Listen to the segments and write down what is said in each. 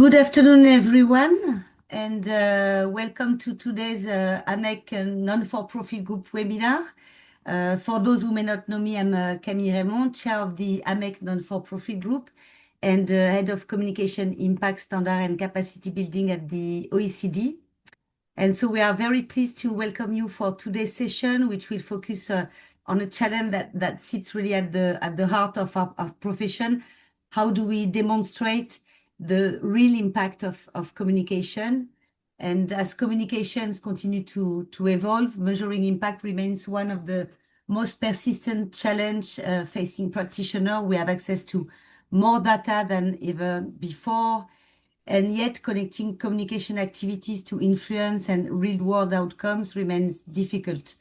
Good afternoon, everyone, and welcome to today's AMEC Non-for-Profit Group webinar. For those who may not know me, I'm Camille Raymond, Chair of the AMEC Non-for-Profit Group and Head of Communication Impact Standard and Capacity Building at the OECD. And so we are very pleased to welcome you for today's session, which will focus on a challenge that sits really at the heart of our profession. How do we demonstrate the real impact of communication? And as communications continue to evolve, measuring impact remains one of the most persistent challenge facing practitioners. We have access to more data than ever before, and yet connecting communication activities to influence and real-world outcomes remains difficult.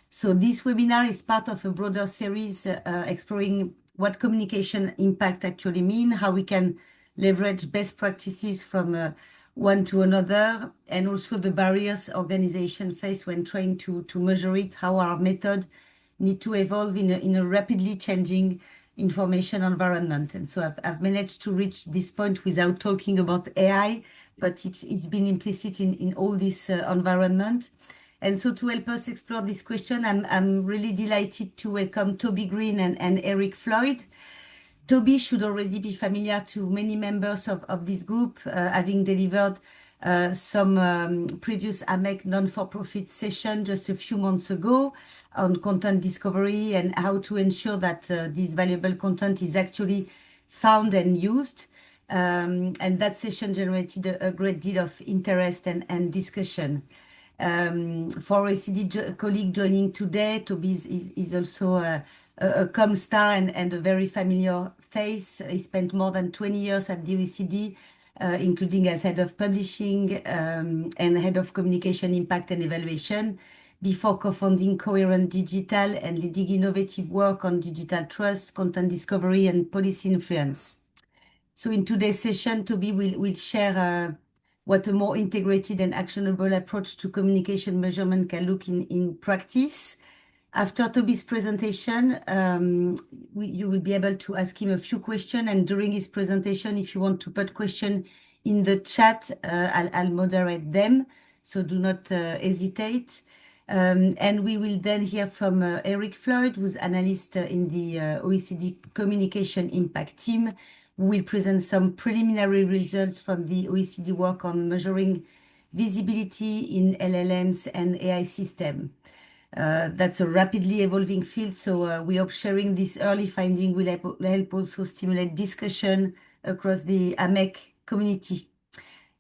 So this webinar is part of a broader series exploring what communication impact actually mean, how we can leverage best practices from one to another, and also the barriers organizations face when trying to measure it, how our method need to evolve in a rapidly changing information environment. And so I've managed to reach this point without talking about AI, but it's been implicit in all this environment. And so to help us explore this question, I'm really delighted to welcome Toby Green and Eric Floyd. Toby should already be familiar to many members of this group, having delivered some previous AMEC non-for-profit session just a few months ago on content discovery and how to ensure that this valuable content is actually found and used. And that session generated a great deal of interest and discussion. For OECD colleague joining today, Toby is also a com-star and a very familiar face. He spent more than 20 years at the OECD, including as head of publishing and head of communication impact and evaluation, before co-founding Coherent Digital and leading innovative work on digital trust, content discovery, and policy influence. So in today's session, Toby will share what a more integrated and actionable approach to communication measurement can look in practice. After Toby's presentation, you will be able to ask him a few questions, and during his presentation, if you want to put questions in the chat, I'll moderate them, so do not hesitate. And we will then hear from Eric Floyd, who's analyst in the OECD Communication Impact team, who will present some preliminary results from the OECD work on measuring visibility in LLMs and AI system. That's a rapidly evolving field, so we hope sharing this early finding will help also stimulate discussion across the AMEC community.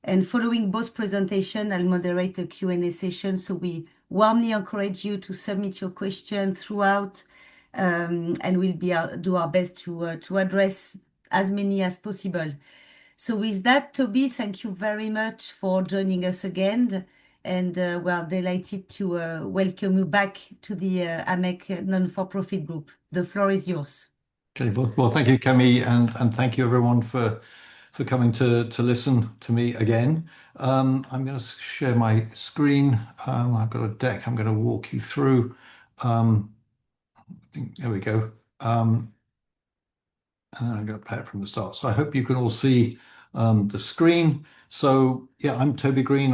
And following both presentations, I'll moderate a Q&A session, so we warmly encourage you to submit your question throughout, and we'll do our best to address as many as possible. So with that, Toby, thank you very much for joining us again. And we're delighted to welcome you back to the AMEC Non-for-Profit Group. The floor is yours. Okay, well, thank you, Camille, and thank you everyone for coming to listen to me again. I'm going to share my screen. I've got a deck I'm going to walk you through. I think, there we go. And then I'm going to play it from the start. So I hope you can all see the screen. So yeah, I'm Toby Green.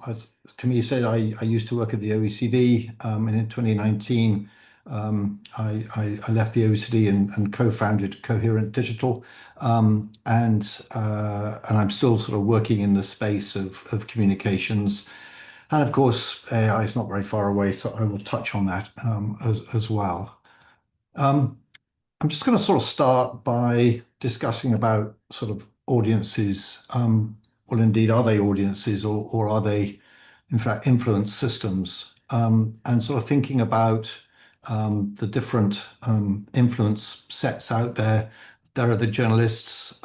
As Camille said, I used to work at the OECD, and in 2019, I left the OECD and co-founded Coherent Digital, and I'm still sort of working in the space of communications, and of course AI is not very far away, so I will touch on that as well. I'm just going to sort of start by discussing about sort of audiences. Well, indeed, are they audiences or are they, in fact, influence systems? And sort of thinking about the different influence sets out there. There are the journalists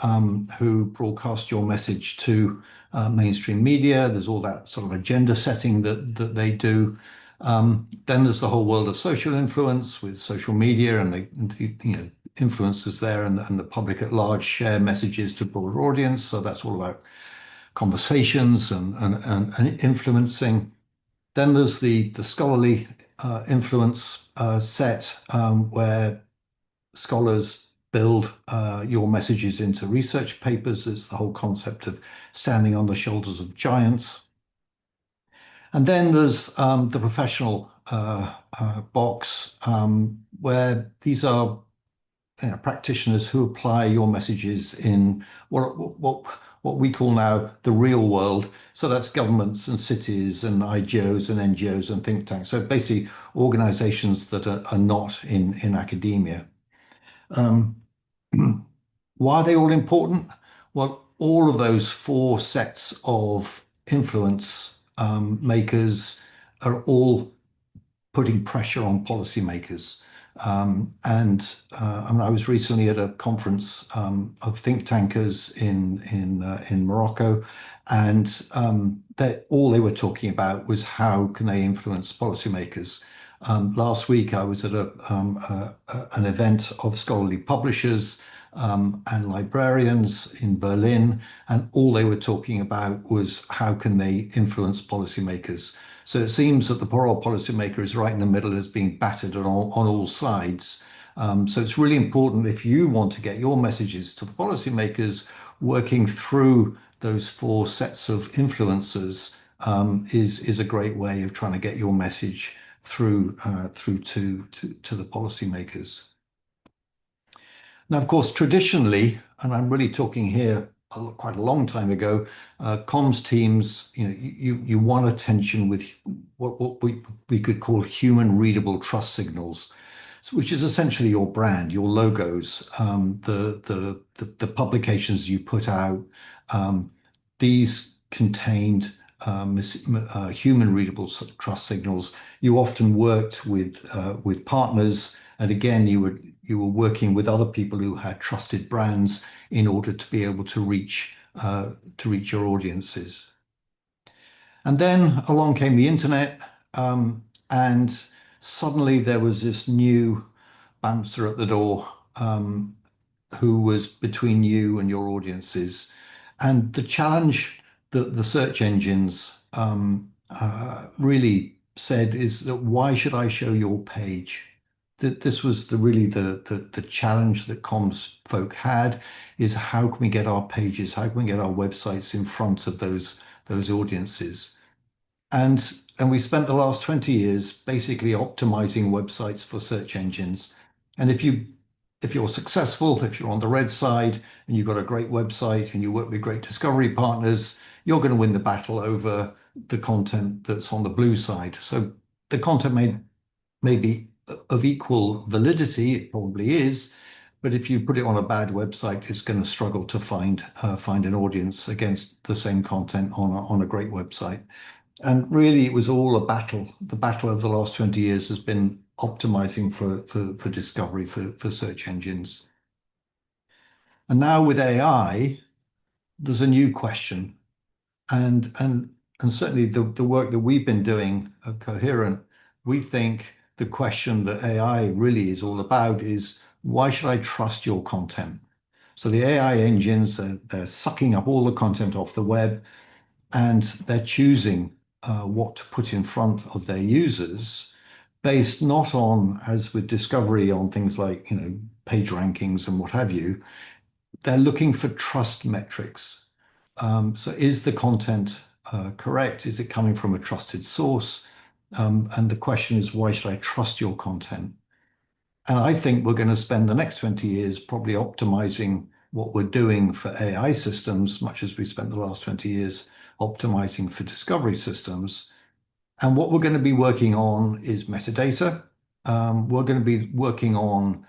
who broadcast your message to mainstream media. There's all that sort of agenda setting that they do. Then there's the whole world of social influence with social media and the influencers there and the public at large share messages to broader audience. So that's all about conversations and influencing. Then there's the scholarly influence set where scholars build your messages into research papers. It's the whole concept of standing on the shoulders of giants. And then there's the professional box, where these are practitioners who apply your messages in what we call now the real world. So that's governments and cities and IGOs and NGOs and think tanks. So basically organizations that are not in academia. Why are they all important? Well, all of those four sets of influence makers are all putting pressure on policymakers. I was recently at a conference of think tankers in Morocco, and all they were talking about was how can they influence policymakers. Last week, I was at an event of scholarly publishers and librarians in Berlin, and all they were talking about was how can they influence policymakers. So it seems that the poor old policymaker is right in the middle, is being battered on all sides. So it's really important, if you want to get your messages to the policymakers, working through those four sets of influencers is a great way of trying to get your message through to the policymakers. Now, of course, traditionally, and I'm really talking here quite a long time ago, comms teams, you want attention with what we could call human readable trust signals, which is essentially your brand, your logos, the publications you put out. These contained human readable trust signals. You often worked with partners, and again, you were working with other people who had trusted brands in order to be able to reach your audiences. And then along came the internet, and suddenly there was this new bouncer at the door, who was between you and your audiences. And the challenge that the search engines really said is that, why should I show your page? That this was really the challenge that comms folk had, is how can we get our pages, how can we get our websites in front of those audiences? And we spent the last 20 years basically optimizing websites for search engines. And if you're successful, if you're on the red side and you've got a great website and you work with great discovery partners, you're going to win the battle over the content that's on the blue side. So the content may be of equal validity, it probably is, but if you put it on a bad website, it's going to struggle to find an audience against the same content on a great website. And really, it was all a battle. The battle over the last 20 years has been optimizing for discovery for search engines. And now with AI, there's a new question. And certainly the work that we've been doing at Coherent, we think the question that AI really is all about is, why should I trust your content? So the AI engines, they're sucking up all the content off the web, and they're choosing what to put in front of their users based not on, as with discovery, on things like page rankings and what have you. They're looking for trust metrics. So is the content correct? Is it coming from a trusted source? And the question is, why should I trust your content? And I think we're going to spend the next 20 years probably optimizing what we're doing for AI systems, much as we spent the last 20 years optimizing for discovery systems. And what we're going to be working on is metadata. We're going to be working on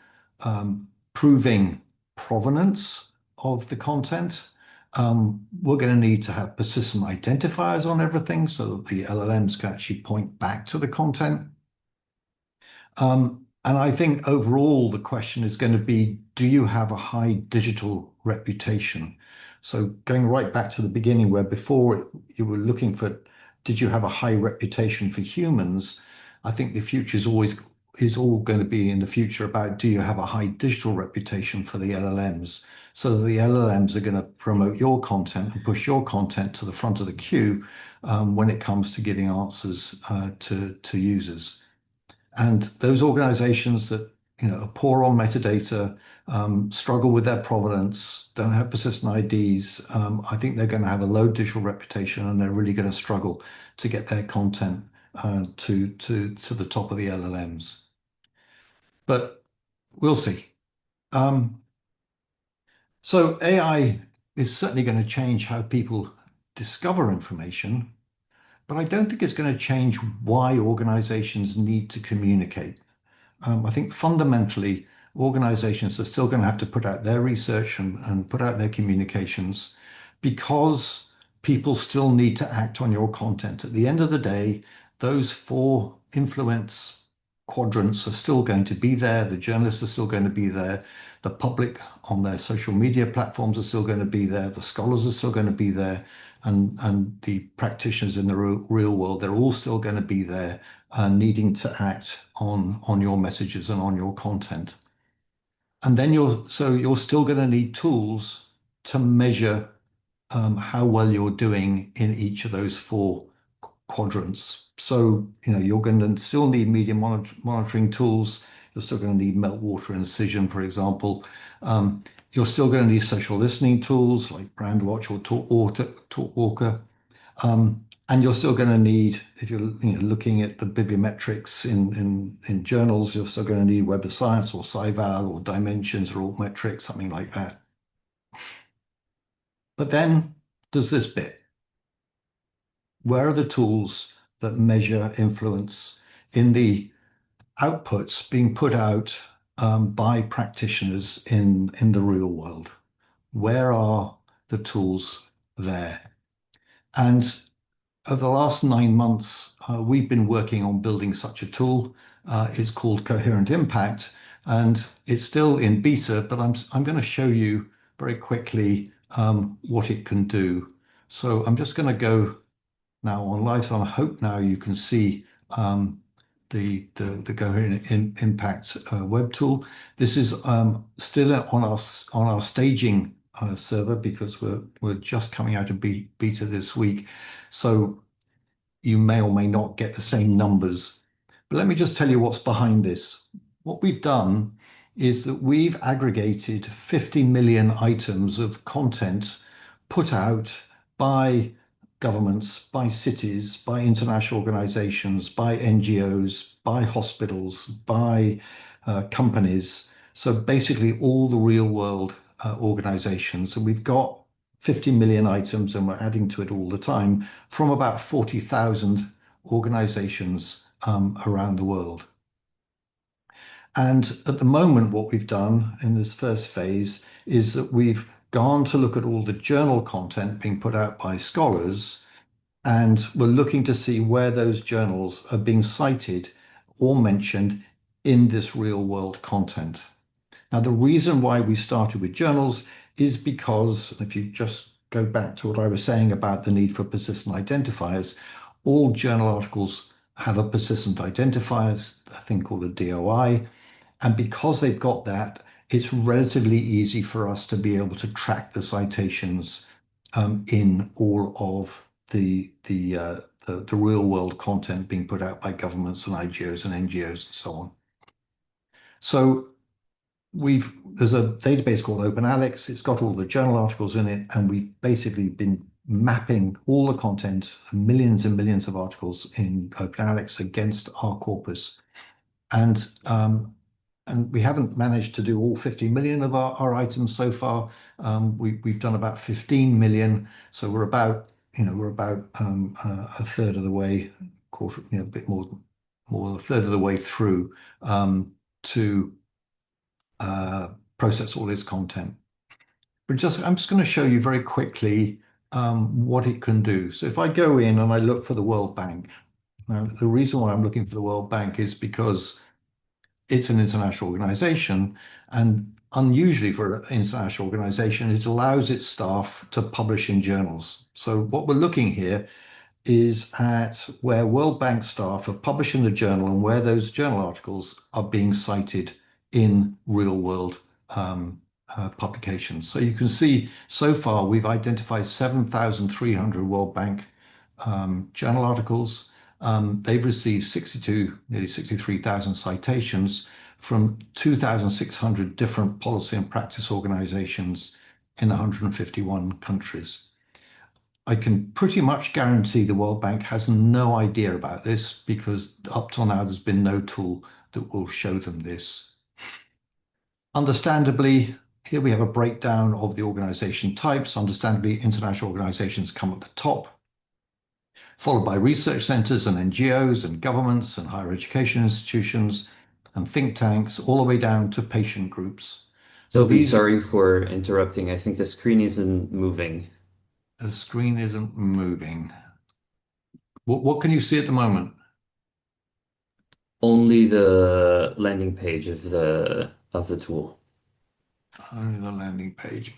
proving provenance of the content. We're going to need to have persistent identifiers on everything so that the LLMs can actually point back to the content. And I think overall, the question is going to be, do you have a high digital reputation? So going right back to the beginning, where before you were looking for, did you have a high reputation for humans? I think the future is all going to be in the future about, do you have a high digital reputation for the LLMs? So the LLMs are going to promote your content and push your content to the front of the queue when it comes to giving answers to users. And those organizations that are poor on metadata, struggle with their provenance, don't have persistent IDs, I think they're going to have a low digital reputation, and they're really going to struggle to get their content to the top of the LLMs. But we'll see. So AI is certainly going to change how people discover information, but I don't think it's going to change why organizations need to communicate. I think fundamentally, organizations are still going to have to put out their research and put out their communications because people still need to act on your content. At the end of the day, those four influence quadrants are still going to be there. The journalists are still going to be there. The public on their social media platforms are still going to be there. The scholars are still going to be there. And the practitioners in the real world, they're all still going to be there, needing to act on your messages and on your content. And then you're still going to need tools to measure how well you're doing in each of those four quadrants. So, you're going to still need media monitoring tools. You're still going to need meltwater incision, for example. You're still going to need social listening tools like Brandwatch or Talkwalker. And you're still going to need, if you're looking at the bibliometrics in journals, you're still going to need Web of Science or SciVal or Dimensions or Altmetrics, something like that. But then there's this bit. Where are the tools that measure influence in the outputs being put out by practitioners in the real world? Where are the tools there? And over the last 9 months, we've been working on building such a tool. It's called Coherent Impact, and it's still in beta, but I'm going to show you very quickly what it can do. So I'm just going to go now on live, and I hope now you can see the Coherent Impact web tool. This is still on our staging server because we're just coming out of beta this week. So you may or may not get the same numbers. But let me just tell you what's behind this. What we've done is that we've aggregated 50 million items of content put out by governments, by cities, by international organizations, by NGOs, by hospitals, by companies. So basically all the real world organizations. So we've got 50 million items, and we're adding to it all the time, from about 40,000 organizations around the world. And at the moment, what we've done in this first phase is that we've gone to look at all the journal content being put out by scholars, and we're looking to see where those journals are being cited or mentioned in this real world content. Now, the reason why we started with journals is because, if you just go back to what I was saying about the need for persistent identifiers, all journal articles have a persistent identifier, a thing called a DOI. And because they've got that, it's relatively easy for us to be able to track the citations in all of the real world content being put out by governments and IGOs and NGOs and so on. So there's a database called OpenAlex. It's got all the journal articles in it, and we've basically been mapping all the content, millions and millions of articles in OpenAlex against our corpus. And we haven't managed to do all 50 million of our items so far. We've done about 15 million. So we're about a third of the way, a bit more than a third of the way through to process all this content. But I'm just going to show you very quickly what it can do. So if I go in and I look for the World Bank, now the reason why I'm looking for the World Bank is because it's an international organization, and unusually for an international organization, it allows its staff to publish in journals. So what we're looking here is at where World Bank staff are publishing the journal and where those journal articles are being cited in real world publications. So you can see so far we've identified 7,300 World Bank journal articles. They've received nearly 63,000 citations from 2,600 different policy and practice organizations in 151 countries. I can pretty much guarantee the World Bank has no idea about this because up till now there's been no tool that will show them this. Understandably, here we have a breakdown of the organization types. Understandably, international organizations come at the top, followed by research centers and NGOs and governments and higher education institutions and think tanks, all the way down to patient groups. So Toby, these, sorry for interrupting. I think the screen isn't moving. the screen isn't moving. What can you see at the moment? Only the landing page of the tool. Only the landing page.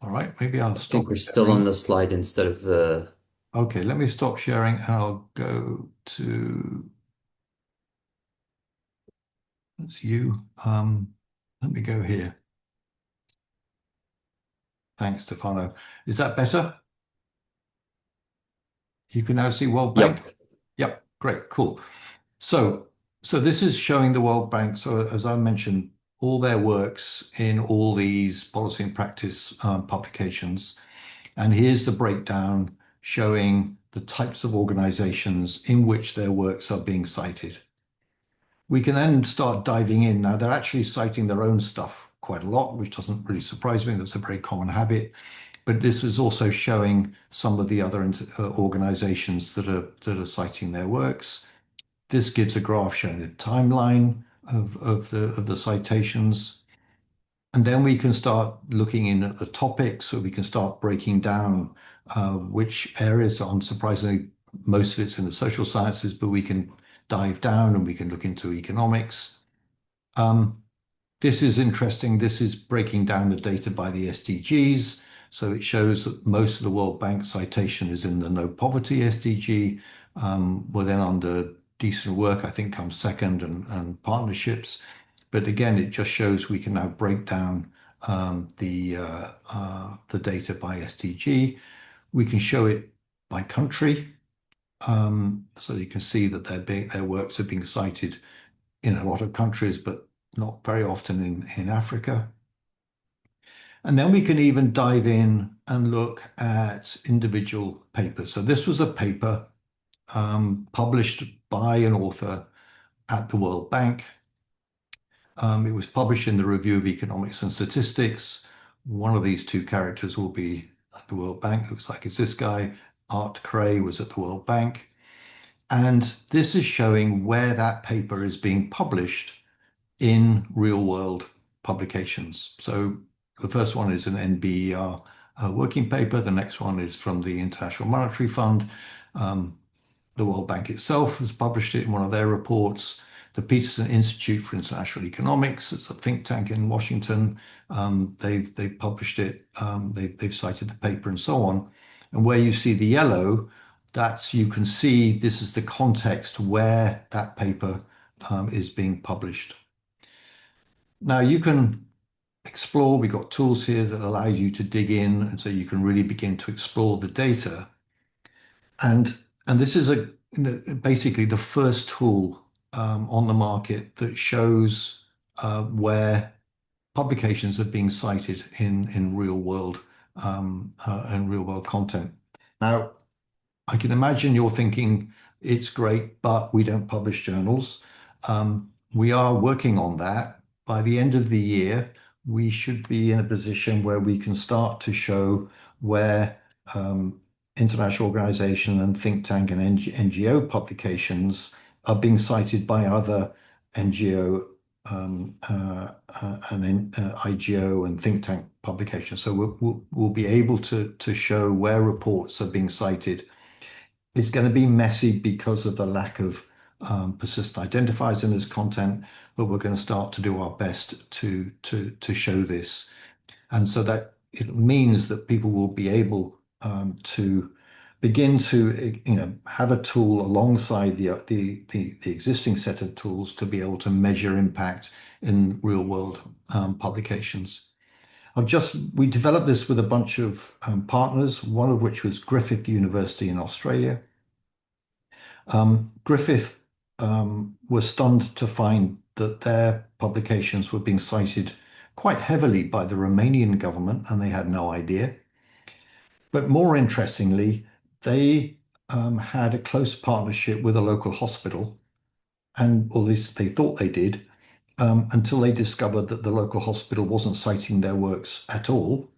All right, maybe I'll I stop think we're still on sharing. the slide instead of the. Okay, let me stop sharing and I'll go to, that's you. Let me go here. Thanks, Stefano. Is that better? You can now see World Bank? Yep. Yep, great, cool. So this is showing the World Bank. So as I mentioned, all their works in all these policy and practice publications. And here's the breakdown showing the types of organizations in which their works are being cited. We can then start diving in. Now, they're actually citing their own stuff quite a lot, which doesn't really surprise me. That's a very common habit. But this is also showing some of the other organizations that are citing their works. This gives a graph showing the timeline of the citations. And then we can start looking in at the topics, so we can start breaking down which areas, unsurprisingly, most of it's in the social sciences, but we can dive down and we can look into economics. This is interesting. This is breaking down the data by the SDGs. So it shows that most of the World Bank citation is in the no poverty SDG. Well, then under decent work, I think comes second and partnerships. But again, it just shows we can now break down the data by SDG. We can show it by country. So you can see that their works are being cited in a lot of countries, but not very often in Africa. And then we can even dive in and look at individual papers. So this was a paper published by an author at the World Bank. It was published in the Review of Economics and Statistics. One of these two characters will be at the World Bank. Looks like it's this guy. Art Cray was at the World Bank. And this is showing where that paper is being published in real world publications. So the first one is an NBER working paper. The next one is from the International Monetary Fund. The World Bank itself has published it in one of their reports. The Peterson Institute for International Economics, it's a think tank in Washington. They've published it. They've cited the paper and so on. And where you see the yellow, you can see this is the context where that paper is being published. Now you can explore. We've got tools here that allow you to dig in, and so you can really begin to explore the data. And this is basically the first tool on the market that shows where publications are being cited in real world content. Now, I can imagine you're thinking it's great, but we don't publish journals. We are working on that. By the end of the year, we should be in a position where we can start to show where international organization and think tank and NGO publications are being cited by other NGO and IGO and think tank publications. So we'll be able to show where reports are being cited. It's going to be messy because of the lack of persistent identifiers in this content, but we're going to start to do our best to show this. And so that it means that people will be able to begin to have a tool alongside the existing set of tools to be able to measure impact in real world publications. We developed this with a bunch of partners, one of which was Griffith University in Australia. Griffith was stunned to find that their publications were being cited quite heavily by the Romanian government, and they had no idea. But more interestingly, they had a close partnership with a local hospital, and or at least they thought they did, until they discovered that the local hospital wasn't citing their works at all,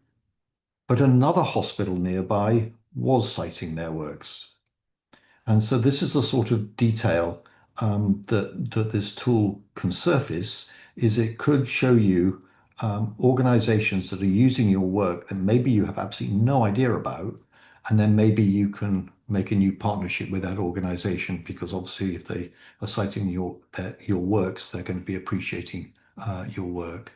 but another hospital nearby was citing their works. And so this is the sort of detail that this tool can surface, is it could show you organizations that are using your work that maybe you have absolutely no idea about, and then maybe you can make a new partnership with that organization, because obviously if they are citing your works, they're going to be appreciating your work.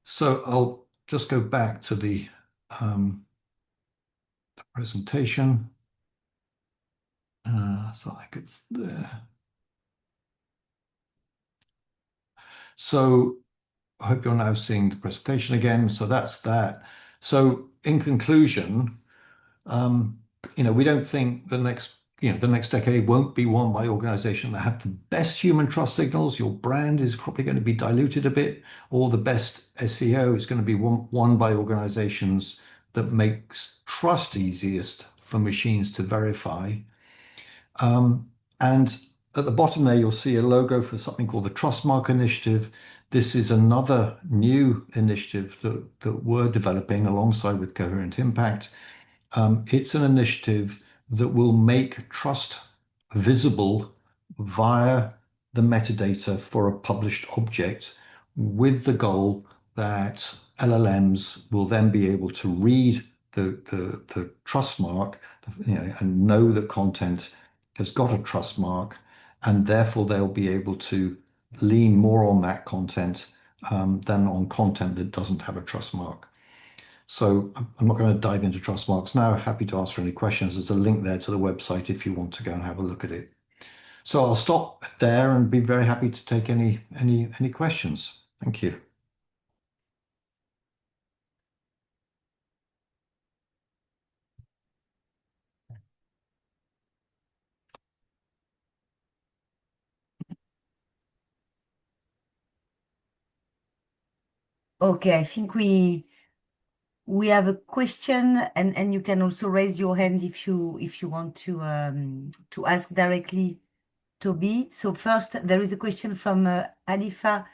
So I'll just go back to the presentation. So I think it's there. So I hope you're now seeing the presentation again. So that's that. So in conclusion, we don't think the next decade won't be won by organizations that have the best human trust signals. Your brand is probably going to be diluted a bit, or the best SEO is going to be won by organizations that makes trust easiest for machines to verify. And at the bottom there, you'll see a logo for something called the Trustmark Initiative. This is another new initiative that we're developing alongside with Coherent Impact. It's an initiative that will make trust visible via the metadata for a published object, with the goal that LLMs will then be able to read the trust mark, and know that content has got a trust mark, and therefore they'll be able to lean more on that content than on content that doesn't have a trust mark. So I'm not going to dive into trust marks now. Happy to answer any questions. There's a link there to the website if you want to go and have a look at it. So I'll stop there and be very happy to take any questions. Thank you. Okay, I think we have a question, and you can also raise your hand if you want to ask directly, Toby. So first, there is a question from Alifa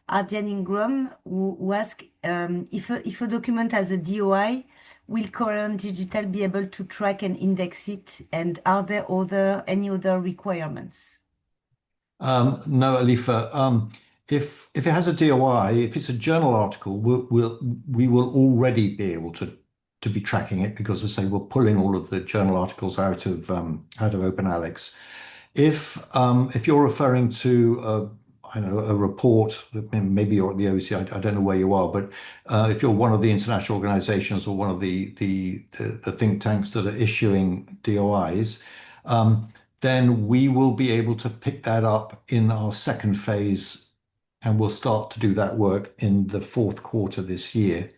Ardian-Ingram, who asks if a document has a DOI, will Coherent Digital be able to track and index it, and are there any other requirements? No, Alifa. If it has a DOI, if it's a journal article, we will already be able to be tracking it, because, as I say, we're pulling all of the journal articles out of OpenAlex. If you're referring to a report, maybe you're at the OEC, I don't know where you are, but if you're one of the international organizations or one of the think tanks that are issuing DOIs, then we will be able to pick that up in our second phase, and we'll start to do that work in the fourth quarter this year.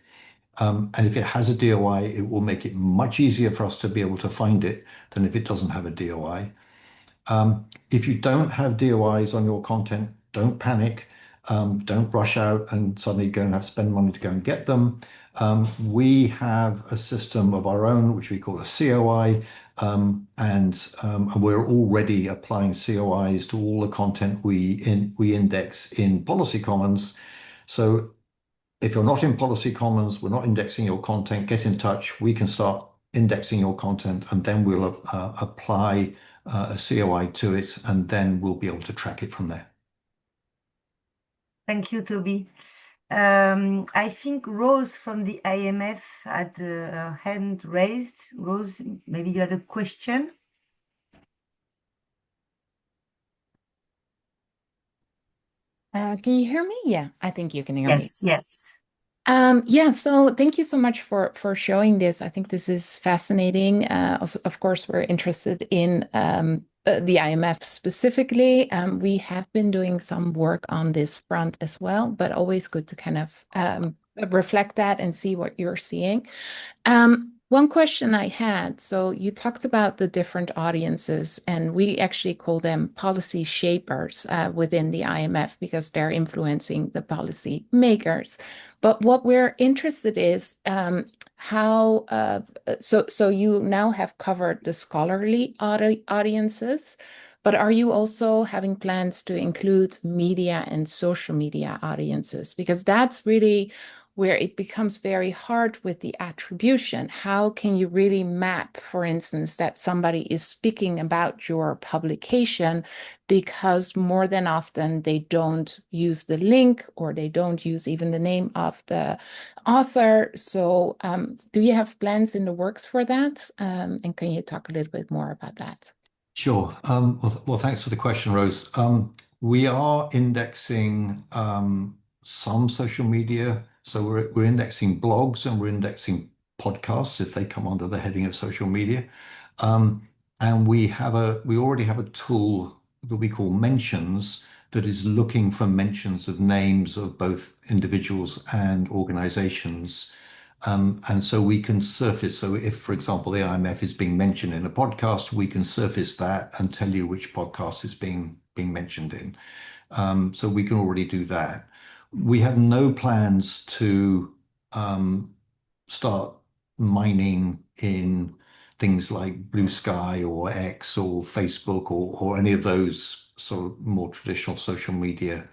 And if it has a DOI, it will make it much easier for us to be able to find it than if it doesn't have a DOI. If you don't have DOIs on your content, don't panic. Don't rush out and suddenly go and have to spend money to go and get them. We have a system of our own, which we call a COI, and we're already applying COIs to all the content we index in Policy Commons. So if you're not in Policy Commons, we're not indexing your content, get in touch. We can start indexing your content, and then we'll apply a COI to it, and then we'll be able to track it from there. Thank you, Toby. I think Rose from the IMF had her hand raised. Rose, maybe you had a question? Can you hear me? Yeah, I think you can hear me. Yes. Yeah, so thank you so much for showing this. I think this is fascinating. Also, of course, we're interested in the IMF specifically. We have been doing some work on this front as well, but always good to kind of reflect that and see what you're seeing. One question I had, so you talked about the different audiences, and we actually call them policy shapers within the IMF because they're influencing the policy makers. But what we're interested is how, so you now have covered the scholarly audiences, but are you also having plans to include media and social media audiences? Because that's really where it becomes very hard with the attribution. How can you really map, for instance, that somebody is speaking about your publication because more than often they don't use the link or they don't use even the name of the author. So do you have plans in the works for that? And can you talk a little bit more about that? Sure. Well, thanks for the question, Rose. We are indexing some social media. So we're indexing blogs and we're indexing podcasts if they come under the heading of social media. And we already have a tool that we call mentions that is looking for mentions of names of both individuals and organizations. And so we can surface. So if, for example, the IMF is being mentioned in a podcast, we can surface that and tell you which podcast is being mentioned in. So we can already do that. We have no plans to start mining in things like Blue Sky or X or Facebook or any of those sort of more traditional social media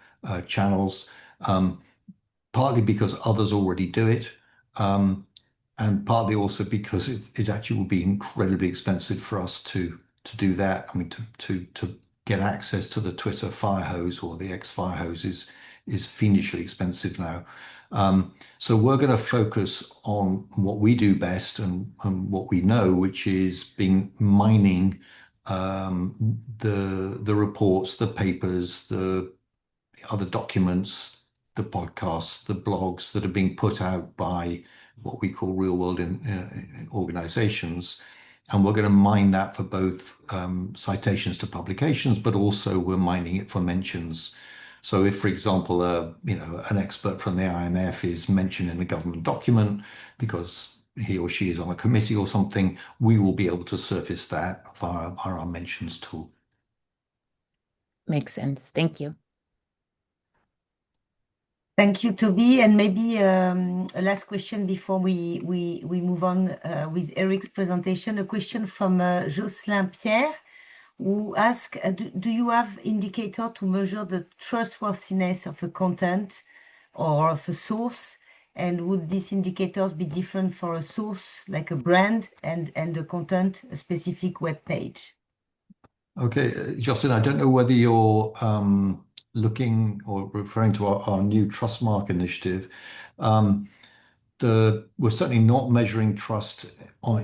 channels, partly because others already do it, and partly also because it actually would be incredibly expensive for us to do that. I mean, to get access to the Twitter fire hose or the X fire hose is fiendishly expensive now. So we're going to focus on what we do best and what we know, which is mining the reports, the papers, the other documents, the podcasts, the blogs that are being put out by what we call real world organizations. And we're going to mine that for both citations to publications, but also we're mining it for mentions. So if, for example, an expert from the IMF is mentioned in a government document because he or she is on a committee or something, we will be able to surface that via our mentions tool. Makes sense. Thank you. Thank you, Toby. And maybe a last question before we move on with Eric's presentation. A question from Jocelyn Pierre, who asks, do you have indicator to measure the trustworthiness of a content or of a source? And would these indicators be different for a source, like a brand, and a content, a specific web page? Okay, Justin, I don't know whether you're looking or referring to our new Trustmark initiative. We're certainly not measuring trust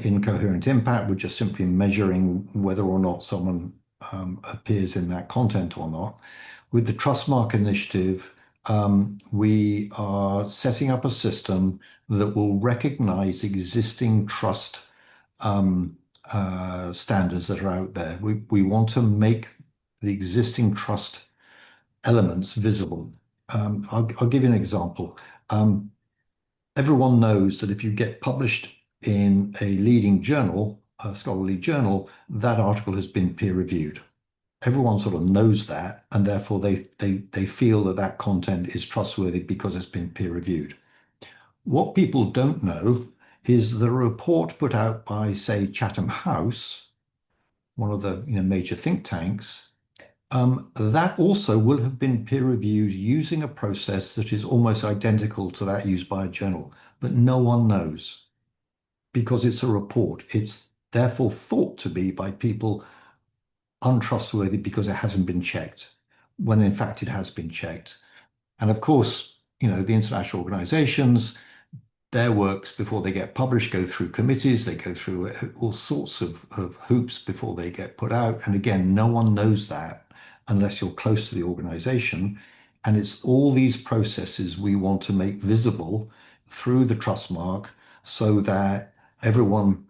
in coherent impact. We're just simply measuring whether or not someone appears in that content or not. With the Trustmark initiative, we are setting up a system that will recognize existing trust standards that are out there. We want to make the existing trust elements visible. I'll give you an example. Everyone knows that if you get published in a leading journal, a scholarly journal, that article has been peer reviewed. Everyone sort of knows that, and therefore they feel that that content is trustworthy because it's been peer reviewed. What people don't know is the report put out by, say, Chatham House, one of the major think tanks, that also will have been peer reviewed using a process that is almost identical to that used by a journal, but no one knows because it's a report. It's therefore thought to be by people untrustworthy because it hasn't been checked, when in fact it has been checked. And of course, the international organizations, their works before they get published go through committees, they go through all sorts of hoops before they get put out. And again, no one knows that unless you're close to the organization. And it's all these processes we want to make visible through the trust mark so that everyone,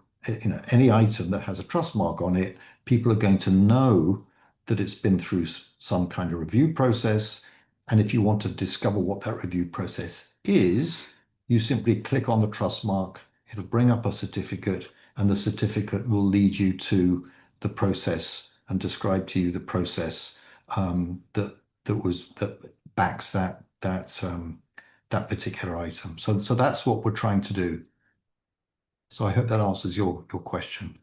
any item that has a trust mark on it, people are going to know that it's been through some kind of review process. And if you want to discover what that review process is, you simply click on the trust mark It'll bring up a certificate, and the certificate will lead you to the process and describe to you the process that backs that particular item. So that's what we're trying to do. So I hope that answers your question.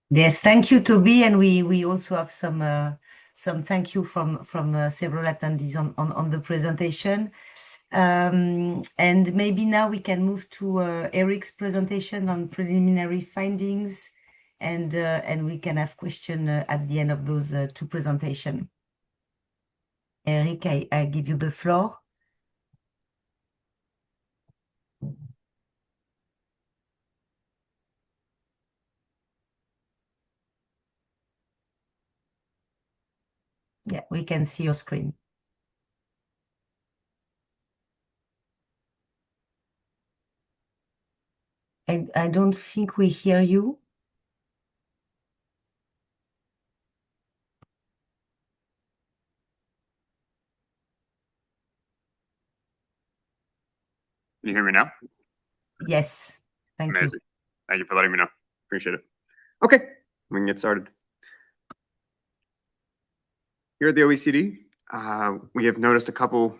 Yes, thank you, Toby, and we also have some thank you from several attendees on the presentation. And maybe now we can move to Eric's presentation on preliminary findings, and we can have question at the end of those two presentations. Eric, I give you the floor. Yeah, we can see your screen. I don't think we hear you. Can you hear me now? Yes, thank you. Amazing. Thank you for letting me know. Appreciate it. Okay, we can get started. Here at the OECD, we have noticed a couple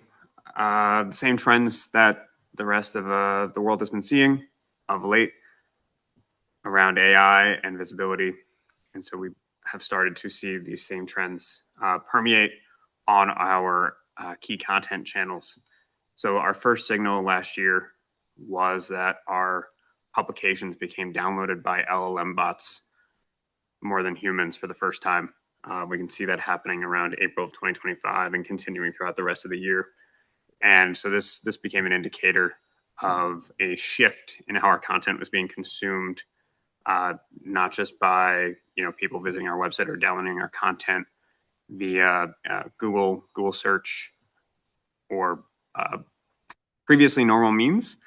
the same trends that the rest of the world has been seeing of late around AI and visibility. And so we have started to see these same trends permeate on our key content channels. So our first signal last year was that our publications became downloaded by LLM bots more than humans for the first time. We can see that happening around April of 2025 and continuing throughout the rest of the year. And so this became an indicator of a shift in how our content was being consumed, not just by people visiting our website or downloading our content via Google search or previously normal means.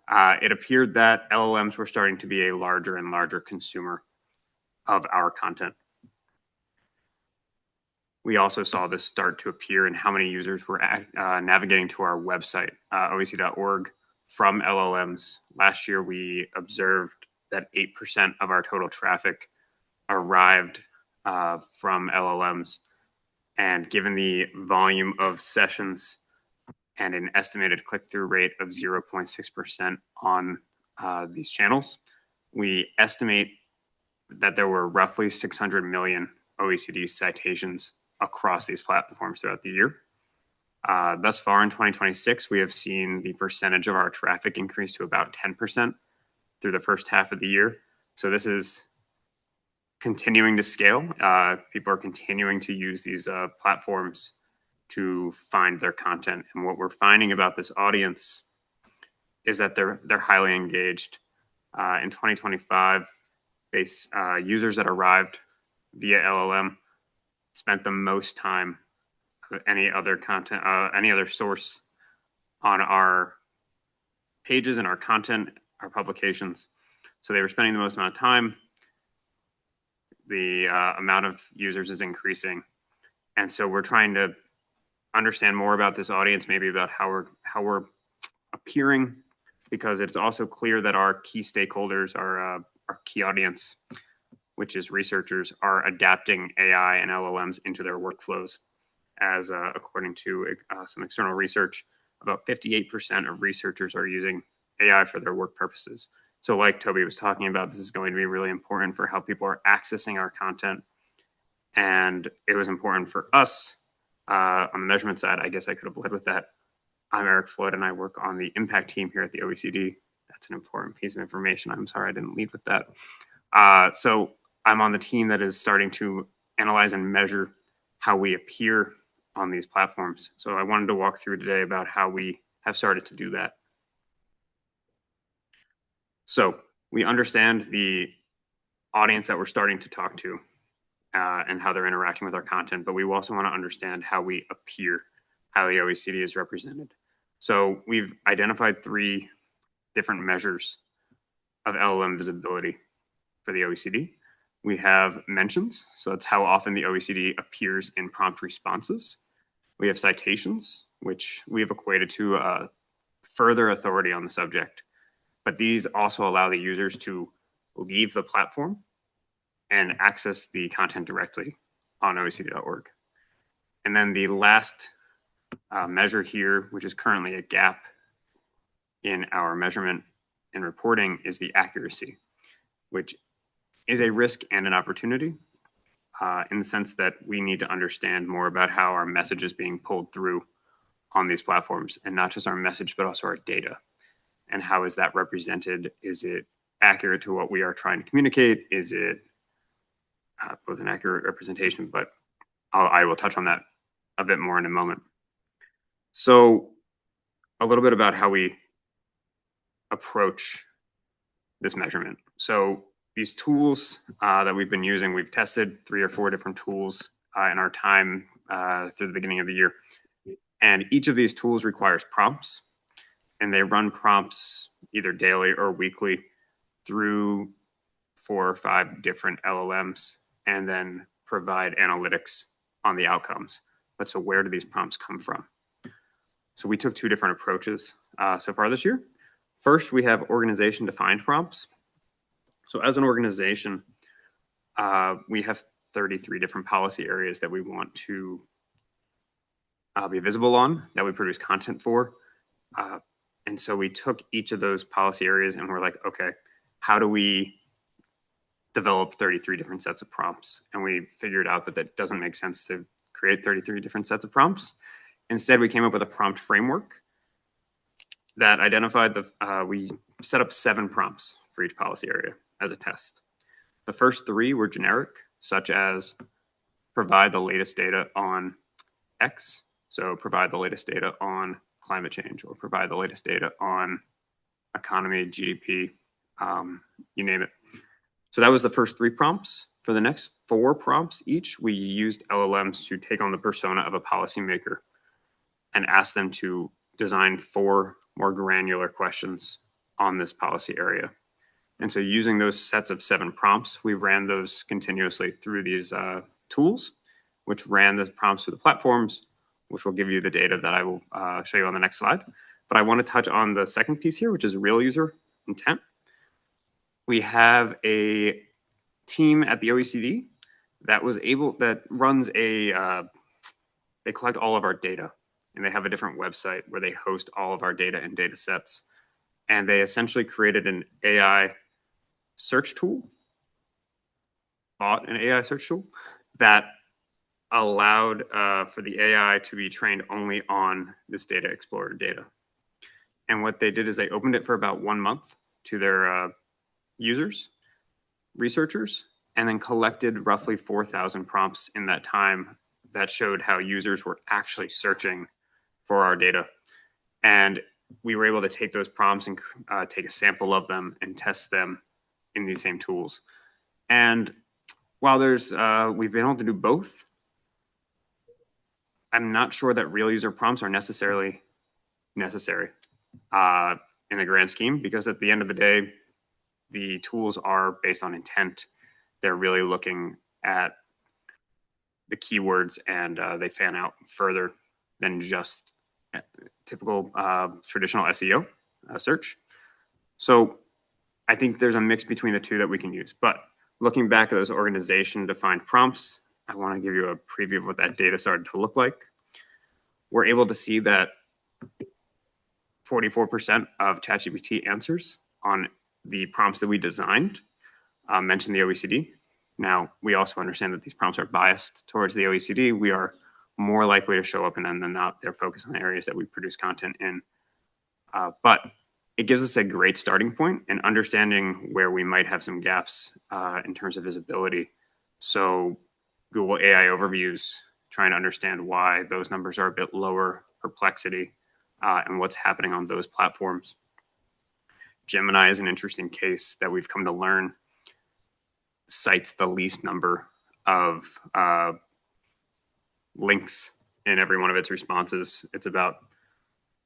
It appeared that LLMs were starting to be a larger and larger consumer of our content. We also saw this start to appear in how many users were navigating to our website, oec.org, from LLMs. Last year, we observed that 8% of our total traffic arrived from LLMs. And given the volume of sessions and an estimated click-through rate of 0.6% on these channels, we estimate that there were roughly 600 million OECD citations across these platforms throughout the year. Thus far in 2026, we have seen the percentage of our traffic increase to about 10% through the first half of the year. So this is continuing to scale. People are continuing to use these platforms to find their content. And what we're finding about this audience is that they're highly engaged. In 2025, users that arrived via LLM spent the most time of any other content, any other source on our pages and our content, our publications. So they were spending the most amount of time. The amount of users is increasing. And so we're trying to understand more about this audience, maybe about how we're appearing, because it's also clear that our key stakeholders, our key audience, which is researchers, are adapting AI and LLMs into their workflows. As according to some external research, about 58% of researchers are using AI for their work purposes. So like Toby was talking about, this is going to be really important for how people are accessing our content. And it was important for us on the measurement side. I guess I could have led with that. I'm Eric Floyd, and I work on the impact team here at the OECD. That's an important piece of information. I'm sorry I didn't lead with that. So I'm on the team that is starting to analyze and measure how we appear on these platforms. So I wanted to walk through today about how we have started to do that. So we understand the audience that we're starting to talk to and how they're interacting with our content, but we also want to understand how we appear, how the OECD is represented. So we've identified 3 different measures of LLM visibility for the OECD. We have mentions, so that's how often the OECD appears in prompt responses. We have citations, which we have equated to further authority on the subject, but these also allow the users to leave the platform and access the content directly on OECD.org. And then the last measure here, which is currently a gap in our measurement and reporting, is the accuracy, which is a risk and an opportunity in the sense that we need to understand more about how our message is being pulled through on these platforms, and not just our message, but also our data. And how is that represented? Is it accurate to what we are trying to communicate? Is it both an accurate representation? But I will touch on that a bit more in a moment. So a little bit about how we approach this measurement. So these tools that we've been using, we've tested 3 or 4 different tools in our time through the beginning of the year. And each of these tools requires prompts, and they run prompts either daily or weekly through 4 or 5 different LLMs, and then provide analytics on the outcomes. But so where do these prompts come from? So we took 2 different approaches so far this year. First, we have organization-defined prompts. So as an organization, we have 33 different policy areas that we want to be visible on, that we produce content for. And so we took each of those policy areas and we're like, okay, how do we develop 33 different sets of prompts? And we figured out that that doesn't make sense to create 33 different sets of prompts. Instead, we came up with a prompt framework that identified we set up 7 prompts for each policy area as a test. The first 3 were generic, such as provide the latest data on X. So provide the latest data on climate change, or provide the latest data on economy, GDP, you name it. So that was the first 3 prompts. For the next 4 prompts each, we used LLMs to take on the persona of a policymaker and ask them to design 4 more granular questions on this policy area. And so using those sets of 7 prompts, we ran those continuously through these tools, which ran the prompts through the platforms, which will give you the data that I will show you on the next slide. But I want to touch on the second piece here, which is real user intent. We have a team at the OECD that runs they collect all of our data, and they have a different website where they host all of our data and data sets. And they essentially created an AI search tool, bought an AI search tool that allowed for the AI to be trained only on this data explorer data. And what they did is they opened it for about 1 month to their users, researchers, and then collected roughly 4,000 prompts in that time that showed how users were actually searching for our data. And we were able to take those prompts and take a sample of them and test them in these same tools. And while we've been able to do both, I'm not sure that real user prompts are necessarily necessary in the grand scheme, because at the end of the day, the tools are based on intent. They're really looking at the keywords, and they fan out further than just typical traditional SEO search. So I think there's a mix between the 2 that we can use. But looking back at those organization-defined prompts, I want to give you a preview of what that data started to look like. We're able to see that 44% of ChatGPT answers on the prompts that we designed mention the OECD. Now, we also understand that these prompts are biased towards the OECD. We are more likely to show up in them than not. They're focused on the areas that we produce content in. But it gives us a great starting point in understanding where we might have some gaps in terms of visibility. So Google AI overviews, trying to understand why those numbers are a bit lower, perplexity, and what's happening on those platforms. Gemini is an interesting case that we've come to learn cites the least number of links in every one of its responses. It's about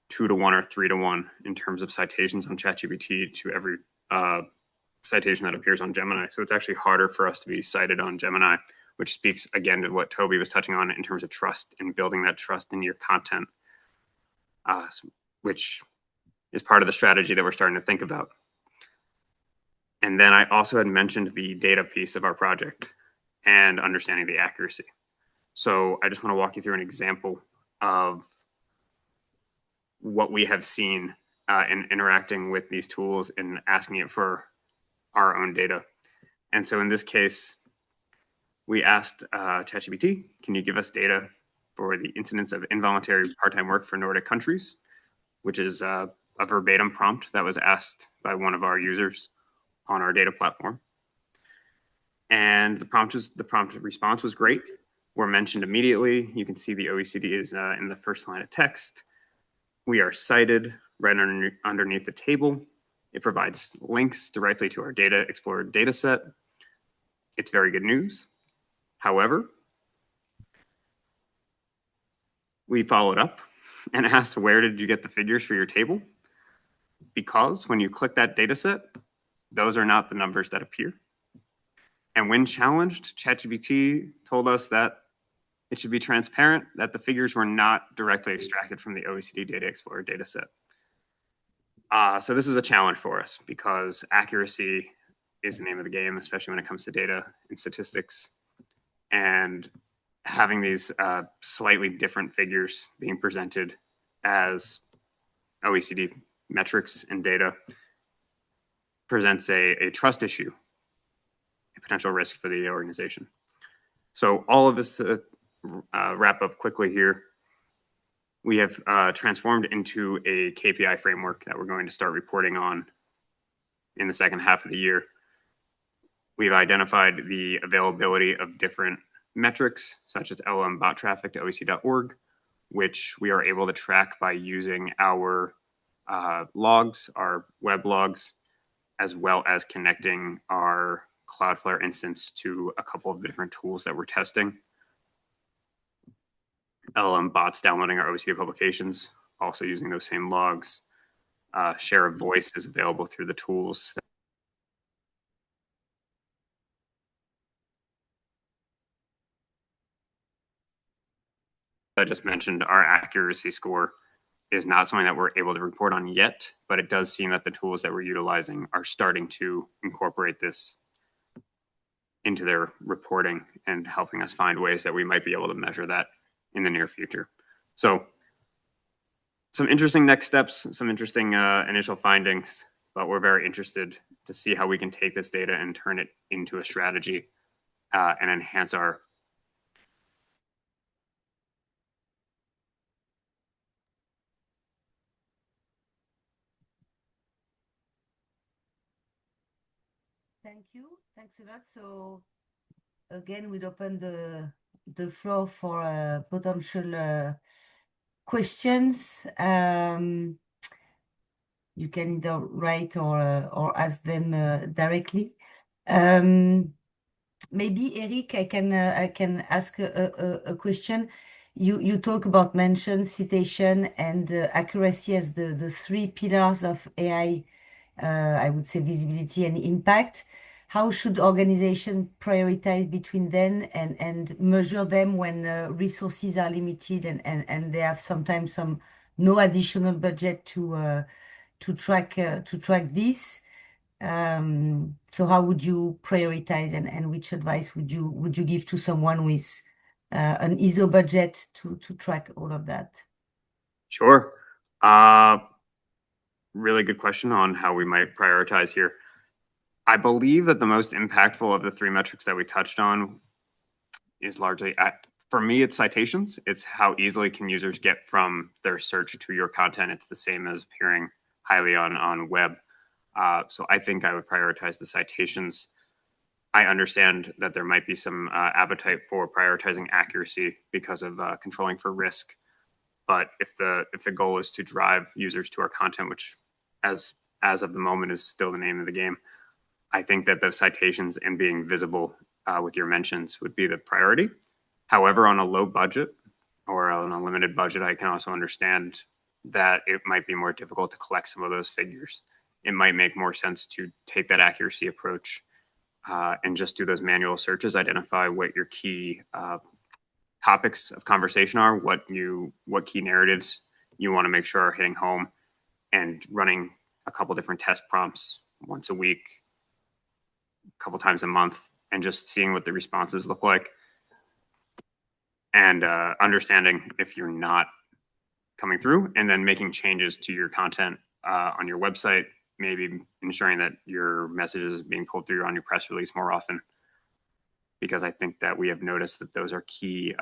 2 to 1 or 3 to 1 in terms of citations on ChatGPT to every citation that appears on Gemini. So it's actually harder for us to be cited on Gemini, which speaks again to what Toby was touching on in terms of trust and building that trust in your content, which is part of the strategy that we're starting to think about. And then I also had mentioned the data piece of our project and understanding the accuracy. So I just want to walk you through an example of what we have seen in interacting with these tools and asking it for our own data. And so in this case, we asked ChatGPT, can you give us data for the incidence of involuntary part-time work for Nordic countries, which is a verbatim prompt that was asked by one of our users on our data platform. And the prompt response was great. We're mentioned immediately. You can see the OECD is in the first line of text. We are cited right underneath the table. It provides links directly to our Data Explorer dataset. It's very good news. However, we followed up and asked, where did you get the figures for your table? Because when you click that dataset, those are not the numbers that appear. And when challenged, ChatGPT told us that it should be transparent that the figures were not directly extracted from the OECD Data Explorer dataset. So this is a challenge for us because accuracy is the name of the game, especially when it comes to data and statistics. And having these slightly different figures being presented as OECD metrics and data presents a trust issue, a potential risk for the organization. So all of this to wrap up quickly here, we have transformed into a KPI framework that we're going to start reporting on in the second half of the year. We've identified the availability of different metrics, such as LLM bot traffic to OECD.org, which we are able to track by using our logs, our web logs, as well as connecting our Cloudflare instance to a couple of different tools that we're testing. LLM bots downloading our OECD publications, also using those same logs. Share of voice is available through the tools. I just mentioned, our accuracy score is not something that we're able to report on yet, but it does seem that the tools that we're utilizing are starting to incorporate this into their reporting and helping us find ways that we might be able to measure that in the near future. So some interesting next steps, some interesting initial findings, but we're very interested to see how we can take this data and turn it into a strategy and enhance our Thank you. Thanks a lot. So again, we'll open the floor for potential questions. You can either write or ask them directly. Maybe Eric, I can ask a question. You talk about mention, citation, and accuracy as the three pillars of AI. I would say visibility and impact. How should organizations prioritize between them and measure them when resources are limited and they have sometimes no additional budget to track this? So how would you prioritize and which advice would you give to someone with an ISO budget to track all of that? Sure. Really good question on how we might prioritize here. I believe that the most impactful of the three metrics that we touched on is largely, for me, it's citations. It's how easily can users get from their search to your content. It's the same as appearing highly on web. So I think I would prioritize the citations. I understand that there might be some appetite for prioritizing accuracy because of controlling for risk. But if the goal is to drive users to our content, which as of the moment is still the name of the game, I think that those citations and being visible with your mentions would be the priority. However, on a low budget or on a limited budget, I can also understand that it might be more difficult to collect some of those figures. It might make more sense to take that accuracy approach and just do those manual searches, identify what your key topics of conversation are, what key narratives you want to make sure are hitting home, and running a couple different test prompts once a week, a couple times a month, and just seeing what the responses look like, and understanding if you're not coming through, and then making changes to your content on your website, maybe ensuring that your messages are being pulled through on your press release more often, because I think that we have noticed that those are key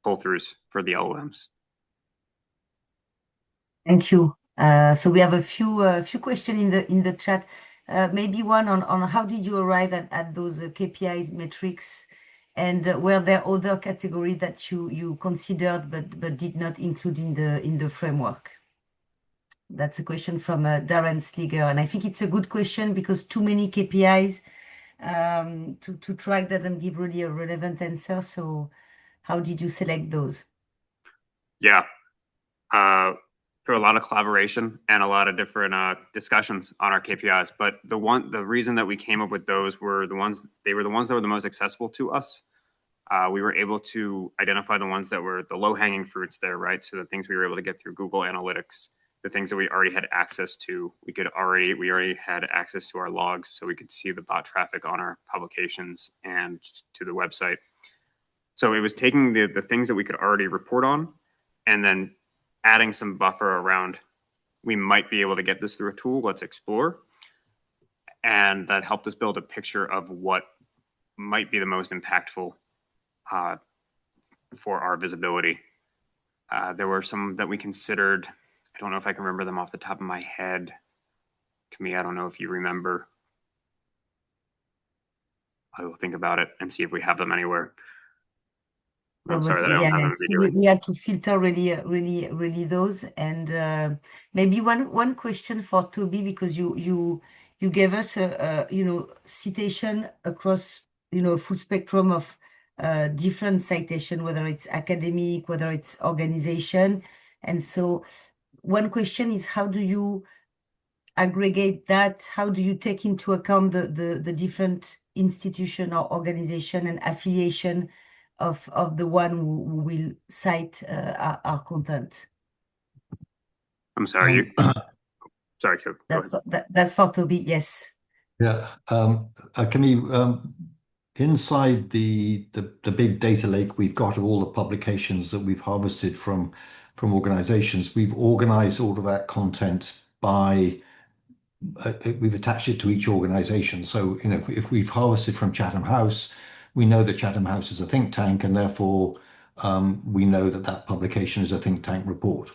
pull-throughs for the LLMs. Thank you. So we have a few questions in the chat. Maybe one on how did you arrive at those KPIs metrics, and were there other categories that you considered but did not include in the framework? That's a question from Darren Sliger, and I think it's a good question because too many KPIs to track doesn't give really a relevant answer. So how did you select those? Yeah. Through a lot of collaboration and a lot of different discussions on our KPIs. But the reason that we came up with those were the ones that were the most accessible to us. We were able to identify the ones that were the low-hanging fruits there, right? So the things we were able to get through Google Analytics, the things that we already had access to. We already had access to our logs, so we could see the bot traffic on our publications and to the website. So it was taking the things that we could already report on, and then adding some buffer around, we might be able to get this through a tool, let's explore. And that helped us build a picture of what might be the most impactful for our visibility. There were some that we considered. I don't know if I can remember them off the top of my head. Camille, I don't know if you remember. I will think about it and see if we have them anywhere. I'm sorry that I don't have them immediately. We had to filter really those. And maybe one question for Toby, because you gave us a citation across a full spectrum of different citation, whether it's academic, whether it's organization. And so one question is, how do you aggregate that? How do you take into account the different institution or organization and affiliation of the one who will cite our content? I'm sorry. Sorry, go ahead. That's for Toby. Yes. Yeah, Camille, inside the big data lake we've got of all the publications that we've harvested from organizations, we've organized all of that content by we've attached it to each organization. So, if we've harvested from Chatham House, we know that Chatham House is a think tank, and therefore we know that publication is a think tank report.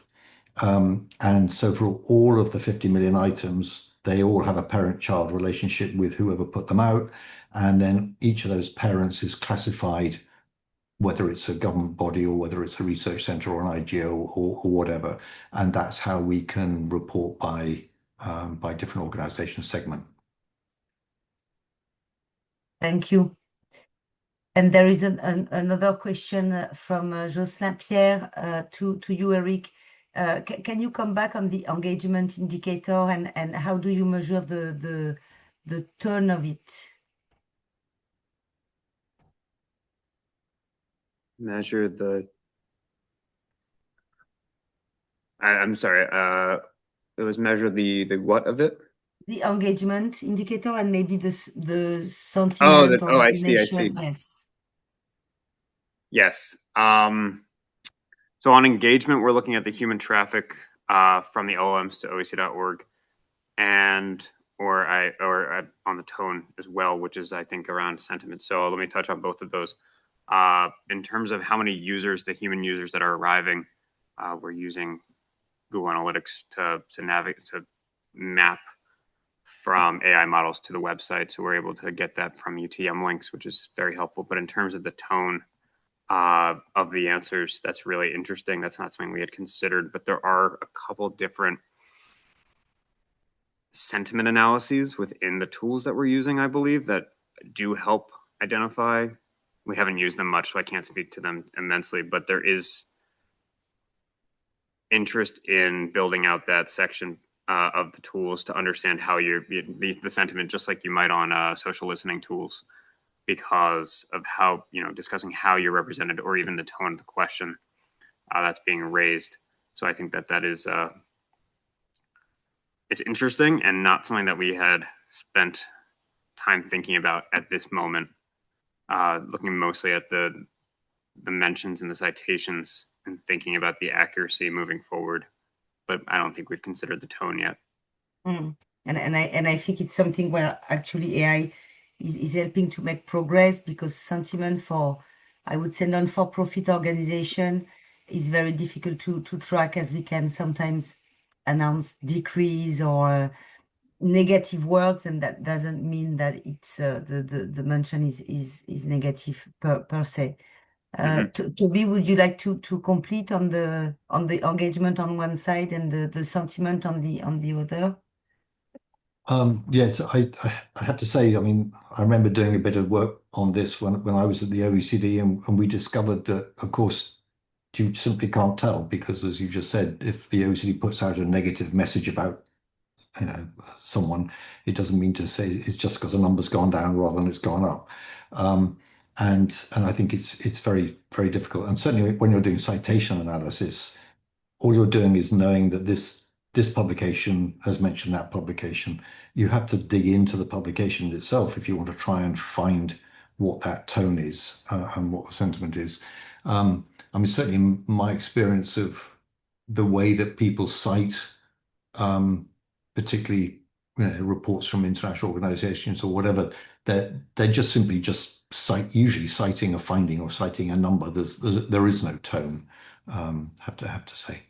And so for all of the 50 million items, they all have a parent-child relationship with whoever put them out. And then each of those parents is classified, whether it's a government body or whether it's a research center or an IGO or whatever. And that's how we can report by different organization segment. Thank you. And there is another question from Jocelyn Pierre to you, Eric. Can you come back on the engagement indicator and how do you measure the tone of it? Measure the. I'm sorry. It was measure the what of it? The engagement indicator and maybe the sentiment or I see. Yes. Yes. So on engagement, we're looking at the human traffic from the LLMs to OEC.org, or on the tone as well, which is, I think, around sentiment. So let me touch on both of those. In terms of how many users, the human users that are arriving, we're using Google Analytics to navigate, to map from AI models to the website. So we're able to get that from UTM links, which is very helpful. But in terms of the tone of the answers, that's really interesting. That's not something we had considered, but there are a couple different sentiment analyses within the tools that we're using, I believe, that do help identify. We haven't used them much, so I can't speak to them immensely, but there is interest in building out that section of the tools to understand how the sentiment, just like you might on social listening tools, because of how, discussing how you're represented, or even the tone of the question that's being raised. So I think that is it's interesting and not something that we had spent time thinking about at this moment. Looking mostly at the mentions and the citations and thinking about the accuracy moving forward, but I don't think we've considered the tone yet. And I think it's something where actually AI is helping to make progress, because sentiment for, I would say, non-for-profit organization is very difficult to track, as we can sometimes announce decrease or negative words, and that doesn't mean that it's the mention is negative per se. Toby, would you like to complete on the engagement on one side and the sentiment on the other? Yes, I have to say, I mean, I remember doing a bit of work on this when I was at the OECD, and we discovered that, of course, you simply can't tell, because, as you just said, if the OECD puts out a negative message about, you know, someone, it doesn't mean to say it's just because the number's gone down rather than it's gone up. And I think it's very, very difficult. And certainly when you're doing citation analysis, all you're doing is knowing that this publication has mentioned that publication. You have to dig into the publication itself if you want to try and find what that tone is and what the sentiment is. I mean, certainly my experience of the way that people cite, particularly, you know, reports from international organizations or whatever, they're just simply usually citing a finding or citing a number. There is no tone. Have to say.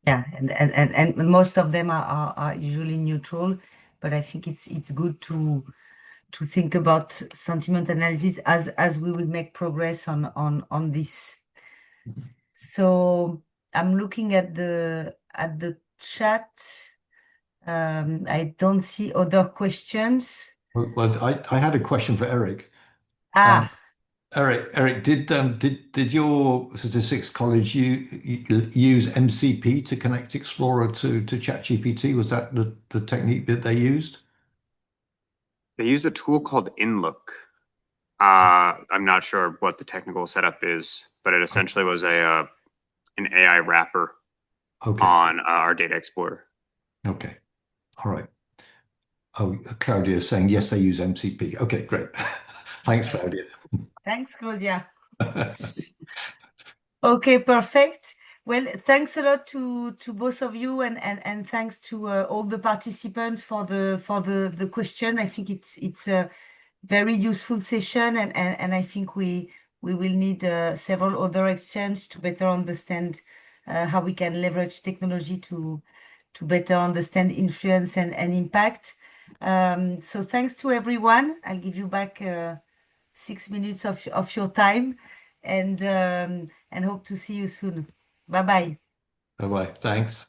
Yeah, and most of them are usually neutral, but I think it's good to think about sentiment analysis as we will make progress on this. So I'm looking at the chat. I don't see other questions. Well, I had a question for Eric. Eric, did your statistics college use MCP to connect Explorer to ChatGPT? Was that the technique that they used? They used a tool called InLook. I'm not sure what the technical setup is, but it essentially was an AI wrapper on our data explorer. Okay. All right. Oh, Claudia is saying, yes, they use MCP. Okay, great. Thanks, Claudia. Thanks, Claudia. Okay, perfect. Well, thanks a lot to both of you, and thanks to all the participants for the question. I think it's a very useful session, and I think we will need several other exchanges to better understand how we can leverage technology to better understand influence and impact. So thanks to everyone. I'll give you back 6 minutes of your time, and hope to see you soon. Bye-bye. Bye-bye. Thanks.